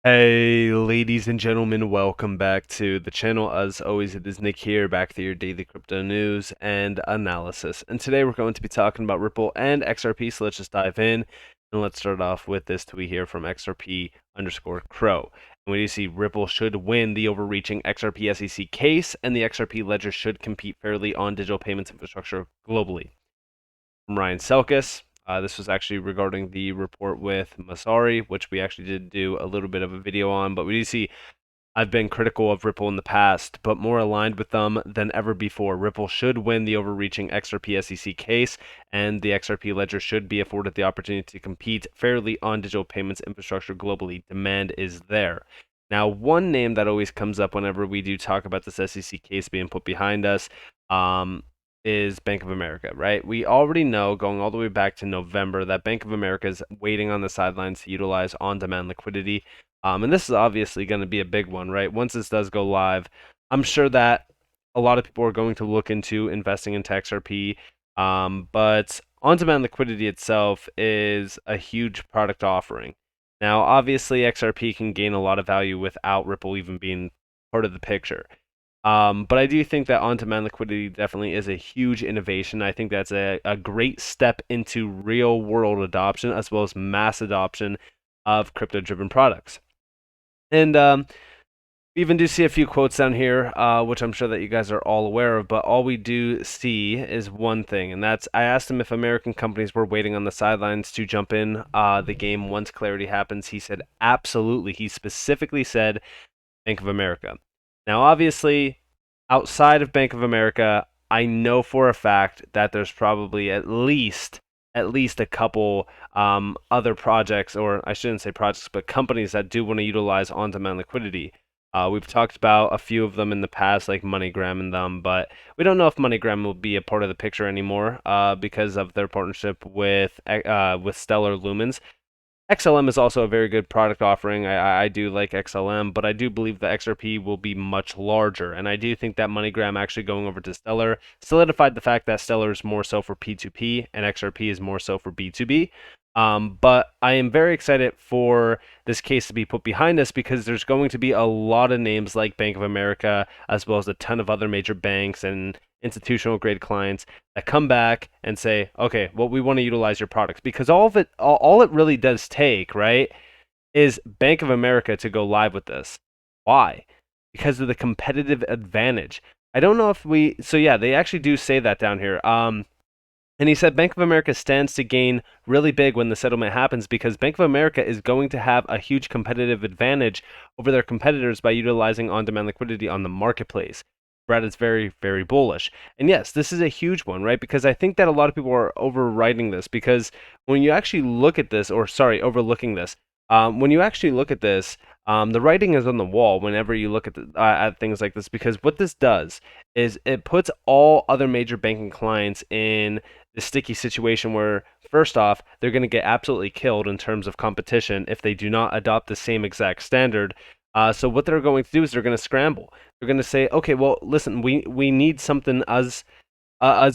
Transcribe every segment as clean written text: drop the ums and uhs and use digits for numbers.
Hey, ladies and gentlemen, welcome back to the channel. As always, it is Nick here, back to your daily crypto news and analysis. And today we're going to be talking about Ripple and XRP, so let's just dive in. And let's start off with this tweet here from XRP underscore Crow. And we do see Ripple should win the overreaching XRP SEC case, and the XRP ledger should compete fairly on digital payments infrastructure globally. From Ryan Selkis. This was actually regarding the report with Masari, which we actually did do a little bit of a video on. But we do see I've been critical of Ripple in the past, but more aligned with them than ever before. Ripple should win the overreaching XRP SEC case, and the XRP ledger should be afforded the opportunity to compete fairly on digital payments infrastructure globally. Demand is there. Now, one name that always comes up whenever we do talk about this SEC case being put behind us is Bank of America, right? We already know, going all the way back to November, that Bank of America is waiting on the sidelines to utilize on-demand liquidity. And this is obviously going to be a big one, right? Once this does go live, I'm sure that a lot of people are going to look into investing in XRP. But on-demand liquidity itself is a huge product offering. Now, obviously, XRP can gain a lot of value without Ripple even being part of the picture. But I do think that on-demand liquidity definitely is a huge innovation. I think that's a great step into real-world adoption as well as mass adoption of crypto-driven products. And we even do see a few quotes down here, which I'm sure that you guys are all aware of, but all we do see is one thing, and that's I asked him if American companies were waiting on the sidelines to jump in the game once clarity happens. He said absolutely. He specifically said Bank of America. Now, obviously, outside of Bank of America, I know for a fact that there's probably at least a couple other projects, or I shouldn't say projects, but companies that do want to utilize on-demand liquidity. We've talked about a few of them in the past, like MoneyGram and them, but we don't know if MoneyGram will be a part of the picture anymore because of their partnership with Stellar Lumens. XLM is also a very good product offering. I do like XLM, but I do believe the XRP will be much larger. And I do think that MoneyGram actually going over to Stellar solidified the fact that Stellar is more so for P2P and XRP is more so for B2B. But I am very excited for this case to be put behind us because there's going to be a lot of names like Bank of America, as well as a ton of other major banks and institutional grade clients that come back and say, okay, well, we want to utilize your products because all it really does take, right, is Bank of America to go live with this. Why? Because of the competitive advantage. I don't know if so yeah, they actually do say that down here. And he said Bank of America stands to gain really big when the settlement happens because Bank of America is going to have a huge competitive advantage over their competitors by utilizing on demand liquidity on the marketplace. Brad is very, very bullish. And yes, this is a huge one, right? Because I think that a lot of people are overwriting this because when you actually look at this, or sorry, overlooking this, when you actually look at this, the writing is on the wall whenever you look at things like this because what this does is it puts all other major banking clients in the sticky situation where, first off, they're going to get absolutely killed in terms of competition if they do not adopt the same exact standard. So what they're going to do is they're going to scramble. They're going to say, okay, well, listen, we need something as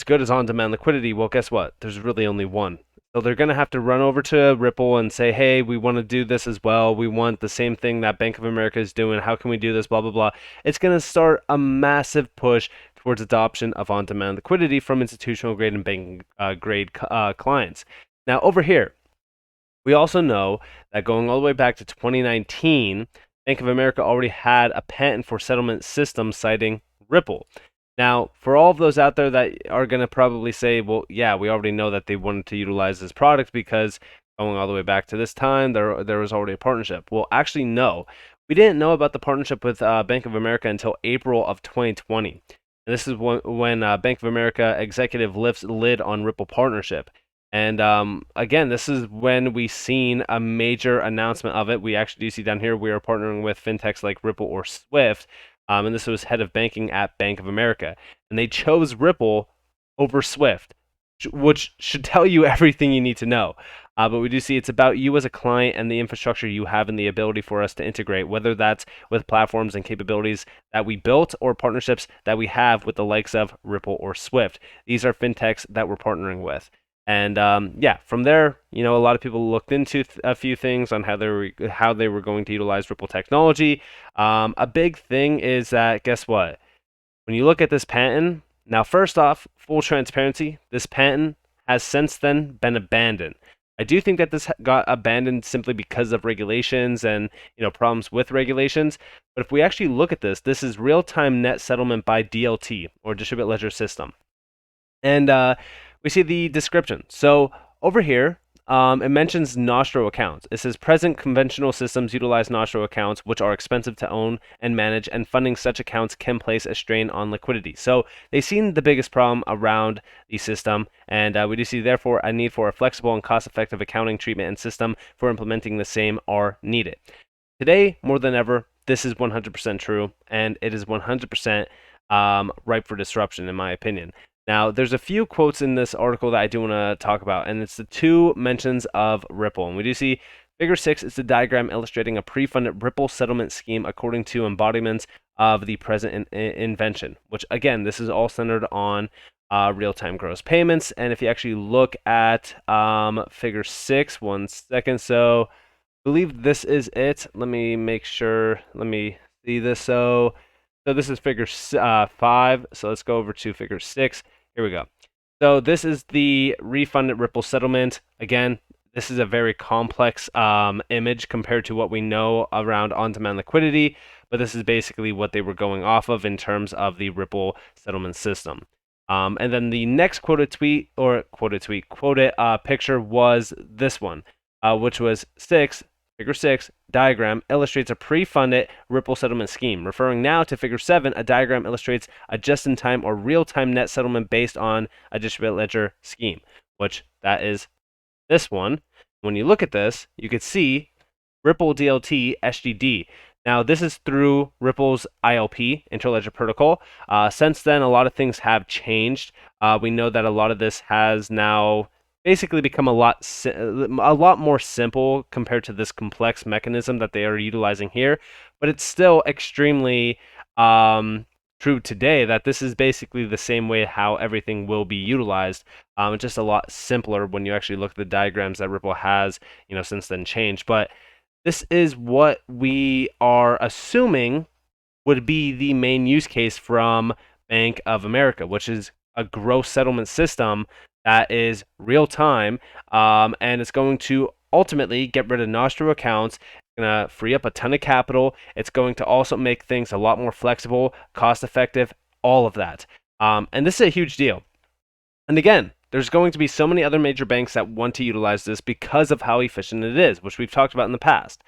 good as on-demand liquidity. Well, guess what? There's really only one. So they're going to have to run over to Ripple and say, hey, we want to do this as well. We want the same thing that Bank of America is doing. How can we do this? Blah, blah, blah. It's going to start a massive push towards adoption of on-demand liquidity from institutional grade and banking grade clients. Now, over here, we also know that going all the way back to 2019, Bank of America already had a patent for settlement system citing Ripple. Now, for all of those out there that are going to probably say, well, yeah, we already know that they wanted to utilize this product because going all the way back to this time, there was already a partnership. Well, actually, no. We didn't know about the partnership with Bank of America until April of 2020. And this is when Bank of America executive lifts lid on Ripple partnership. And again, this is when we seen a major announcement of it. We actually do see down here we are partnering with fintechs like Ripple or Swift, and this was head of banking at Bank of America, and they chose Ripple over Swift, which should tell you everything you need to know. But we do see it's about you as a client and the infrastructure you have and the ability for us to integrate, whether that's with platforms and capabilities that we built or partnerships that we have with the likes of Ripple or Swift. These are fintechs that we're partnering with. And yeah, from there, a lot of people looked into a few things on how they were going to utilize Ripple technology. A big thing is that, guess what? When you look at this patent, now first off, full transparency, this patent has since then been abandoned. I do think that this got abandoned simply because of regulations and problems with regulations. But if we actually look at this, this is real-time net settlement by DLT or distributed ledger system. And we see the description. So over here, it mentions Nostro accounts. It says present conventional systems utilize Nostro accounts, which are expensive to own and manage, and funding such accounts can place a strain on liquidity. So they've seen the biggest problem around the system, and we do see therefore a need for a flexible and cost-effective accounting treatment and system for implementing the same are needed. Today, more than ever, this is 100% true, and it is 100% ripe for disruption, in my opinion. Now, there's a few quotes in this article that I do want to talk about, and it's the two mentions of Ripple. And we do see Figure 6 is the diagram illustrating a pre-funded Ripple settlement scheme according to embodiments of the present invention, which, again, this is all centered on real-time gross payments. And if you actually look at Figure 6, one second, so I believe this is it. Let me make sure. Let me see this. So this is Figure 5. So let's go over to Figure 6. Here we go. So this is the refunded Ripple settlement. Again, this is a very complex image compared to what we know around on-demand liquidity, but this is basically what they were going off of in terms of the Ripple settlement system. And then the next quoted picture was this one, which was Figure 6 diagram illustrates a pre-funded Ripple settlement scheme. Referring now to Figure 7, a diagram illustrates a just-in-time or real-time net settlement based on a distributed ledger scheme, which that is this one. When you look at this, you could see Ripple DLT SGD. Now, this is through Ripple's ILP, Interledger Protocol. Since then, a lot of things have changed. We know that a lot of this has now basically become a lot more simple compared to this complex mechanism that they are utilizing here. But it's still extremely true today that this is basically the same way how everything will be utilized. It's just a lot simpler when you actually look at the diagrams that Ripple has, since then changed. But this is what we are assuming would be the main use case from Bank of America, which is a gross settlement system that is real time, and it's going to ultimately get rid of Nostro accounts. It's going to free up a ton of capital. It's going to also make things a lot more flexible, cost effective, all of that. And this is a huge deal. And again, there's going to be so many other major banks that want to utilize this because of how efficient it is, which we've talked about in the past.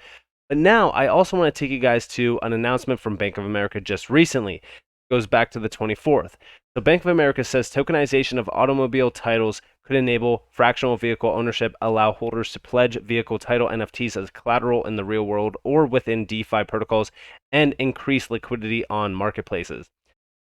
But now I also want to take you guys to an announcement from Bank of America just recently. It goes back to the 24th. So Bank of America says tokenization of automobile titles could enable fractional vehicle ownership, allow holders to pledge vehicle title NFTs as collateral in the real world or within DeFi protocols, and increase liquidity on marketplaces.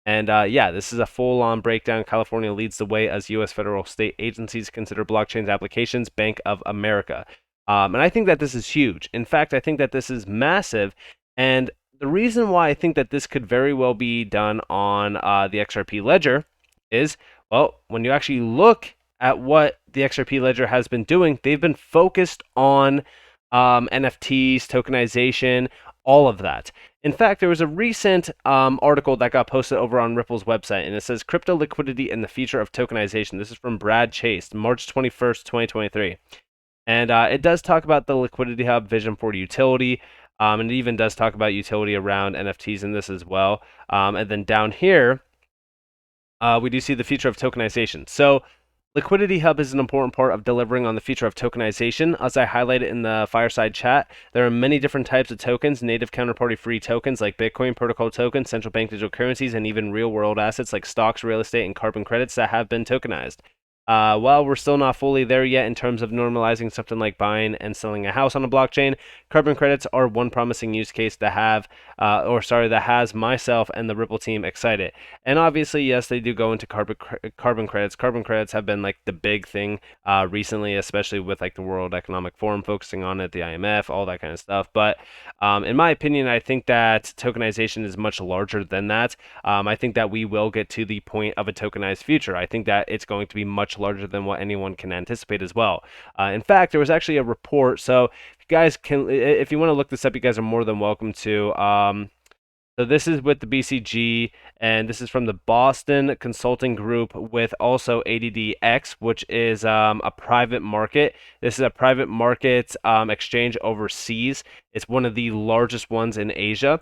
And yeah, this is a full-on breakdown. California leads the way as U.S. federal state agencies consider blockchain applications. Bank of America. And I think that this is huge. In fact, I think that this is massive. And the reason why I think that this could very well be done on the XRP ledger is, well, when you actually look at what the XRP ledger has been doing, they've been focused on NFTs, tokenization, all of that. In fact, there was a recent article that got posted over on Ripple's website, and it says Crypto Liquidity and the Future of Tokenization. This is from Brad Chase, March 21st, 2023. And it does talk about the Liquidity Hub vision for utility, and it even does talk about utility around NFTs in this as well. And then down here, we do see the future of tokenization. So Liquidity Hub is an important part of delivering on the future of tokenization. As I highlighted in the fireside chat, there are many different types of tokens, native counterparty-free tokens like Bitcoin, protocol tokens, central bank digital currencies, and even real-world assets like stocks, real estate, and carbon credits that have been tokenized. While we're still not fully there yet in terms of normalizing something like buying and selling a house on a blockchain, carbon credits are one promising use case that has myself and the Ripple team excited. And obviously, yes, they do go into carbon credits. Carbon credits have been like the big thing recently, especially with like the World Economic Forum focusing on it, the IMF, all that kind of stuff. But in my opinion, I think that tokenization is much larger than that. I think that we will get to the point of a tokenized future. I think that it's going to be much much larger than what anyone can anticipate as well. In fact, there was actually a report. So if you guys can, if you want to look this up, you guys are more than welcome to. So this is with the BCG, and this is from the Boston Consulting Group with also ADDX, which is a private market. This is a private market exchange overseas. It's one of the largest ones in Asia.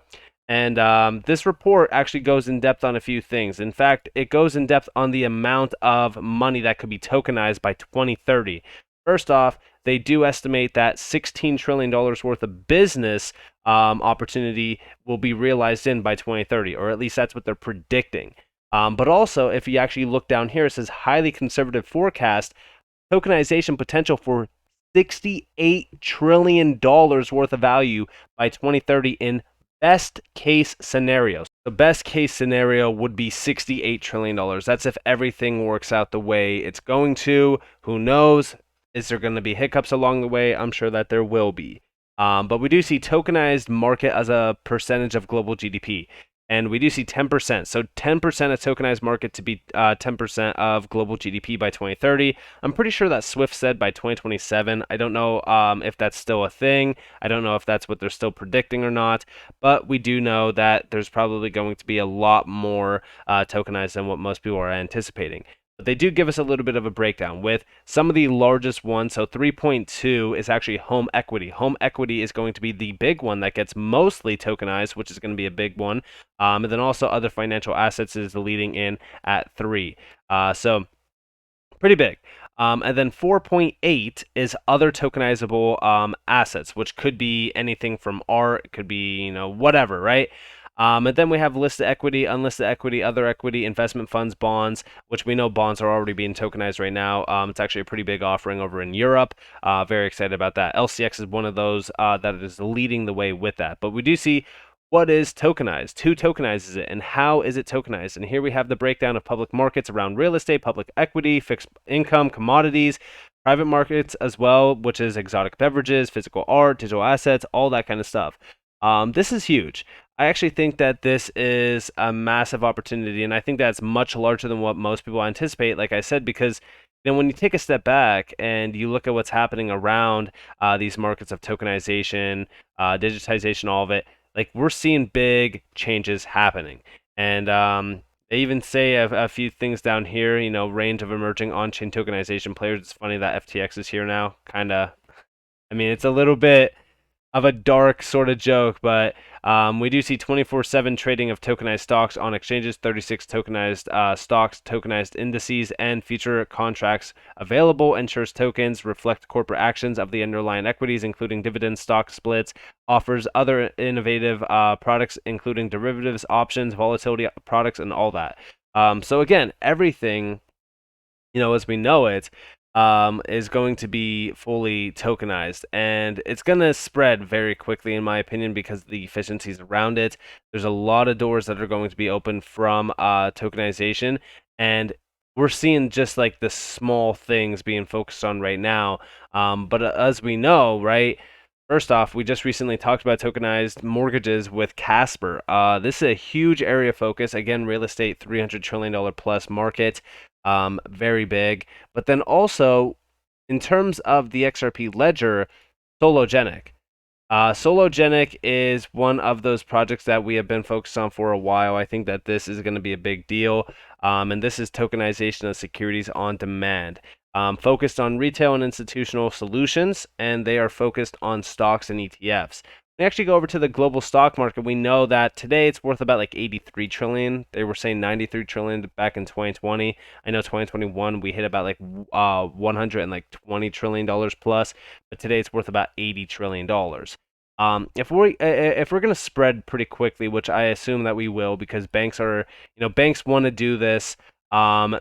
And this report actually goes in depth on a few things. In fact, it goes in depth on the amount of money that could be tokenized by 2030. First off, they do estimate that $16 trillion worth of business opportunity will be realized in by 2030, or at least that's what they're predicting. But also, if you actually look down here, it says highly conservative forecast, tokenization potential for $68 trillion worth of value by 2030 in best case scenarios. The best case scenario would be $68 trillion. That's if everything works out the way it's going to. Who knows? Is there going to be hiccups along the way? I'm sure that there will be. But we do see tokenized market as a percentage of global GDP. And we do see 10%. So 10% of tokenized market to be 10% of global GDP by 2030. I'm pretty sure that Swift said by 2027. I don't know if that's still a thing. I don't know if that's what they're still predicting or not. But we do know that there's probably going to be a lot more tokenized than what most people are anticipating. But they do give us a little bit of a breakdown with some of the largest ones. So 3.2 is actually home equity. Home equity is going to be the big one that gets mostly tokenized, which is going to be a big one. And then also other financial assets is leading in at 3. So pretty big. And then 4.8 is other tokenizable assets, which could be anything from art, it could be, whatever, right? And then we have listed equity, unlisted equity, other equity, investment funds, bonds, which we know bonds are already being tokenized right now. It's actually a pretty big offering over in Europe. Very excited about that. LCX is one of those that is leading the way with that. But we do see what is tokenized, who tokenizes it, and how is it tokenized. And here we have the breakdown of public markets around real estate, public equity, fixed income, commodities, private markets as well, which is exotic beverages, physical art, digital assets, all that kind of stuff. This is huge. I actually think that this is a massive opportunity, and I think that's much larger than what most people anticipate, like I said, because when you take a step back and you look at what's happening around these markets of tokenization, digitization, all of it, like we're seeing big changes happening. And they even say a few things down here, range of emerging on-chain tokenization players. It's funny that FTX is here now, kind of. I mean, it's a little bit of a dark sort of joke, but we do see 24/7 trading of tokenized stocks on exchanges, 36 tokenized stocks, tokenized indices, and future contracts available. Ensures tokens reflect corporate actions of the underlying equities, including dividend stock splits, offers other innovative products, including derivatives, options, volatility products, and all that. So again, everything, as we know it, is going to be fully tokenized, and it's going to spread very quickly, in my opinion, because of the efficiencies around it. There's a lot of doors that are going to be open from tokenization, and we're seeing just like the small things being focused on right now. But as we know, right? First off, we just recently talked about tokenized mortgages with Casper. This is a huge area of focus. Again, real estate, $300 trillion plus market, very big. But then also, in terms of the XRP ledger, Sologenic. Sologenic is one of those projects that we have been focused on for a while. I think that this is going to be a big deal. And this is tokenization of securities on demand. Focused on retail and institutional solutions, and they are focused on stocks and ETFs. We actually go over to the global stock market. We know that today it's worth about like 83 trillion. They were saying 93 trillion back in 2020. I know 2021 we hit about like 120 trillion dollars plus, but today it's worth about 80 trillion dollars. If we're gonna spread pretty quickly, which I assume that we will, because banks want to do this.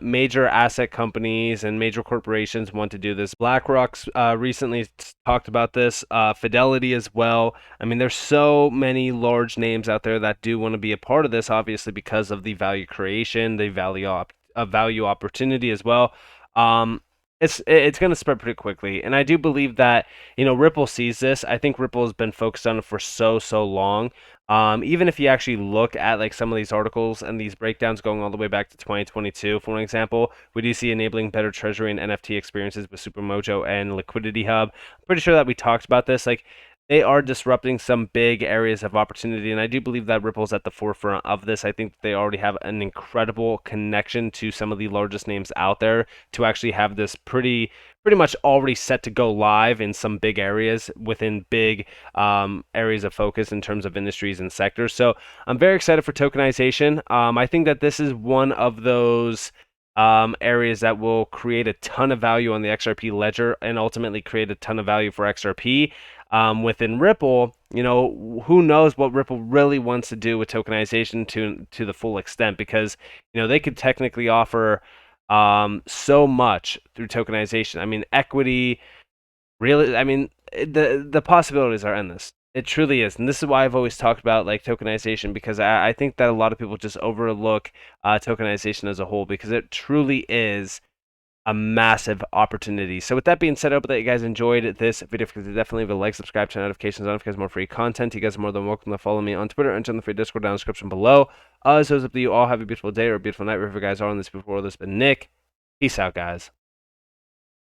Major asset companies and major corporations want to do this. BlackRock's recently talked about this. Fidelity as well. I mean, there's so many large names out there that do want to be a part of this, obviously because of the value creation, the value opportunity as well. it's going to spread pretty quickly, and I do believe that Ripple sees this. I think Ripple has been focused on it for so long. Even if you actually look at like some of these articles and these breakdowns going all the way back to 2022, for an example, we do see enabling better treasury and NFT experiences with Supermojo and Liquidity Hub. I'm pretty sure that we talked about this. Like they are disrupting some big areas of opportunity, and I do believe that Ripple's at the forefront of this. I think they already have an incredible connection to some of the largest names out there to actually have this pretty much already set to go live in some big areas within big areas of focus in terms of industries and sectors. So I'm very excited for tokenization. I think that this is one of those areas that will create a ton of value on the XRP ledger and ultimately create a ton of value for XRP. Within Ripple, who knows what Ripple really wants to do with tokenization to the full extent, because they could technically offer so much through tokenization. I mean, equity, really. I mean, the possibilities are endless. It truly is, and this is why I've always talked about like tokenization, because I think that a lot of people just overlook tokenization as a whole, because it truly is a massive opportunity. So with that being said, I hope that you guys enjoyed this video. Definitely leave a like, subscribe, turn notifications on if you guys want more free content. You guys are more than welcome to follow me on Twitter and join the free Discord down in the description below. As always, up to you all. Have a beautiful day or a beautiful night wherever you guys are on this. Before this, been Nick. Peace out, guys.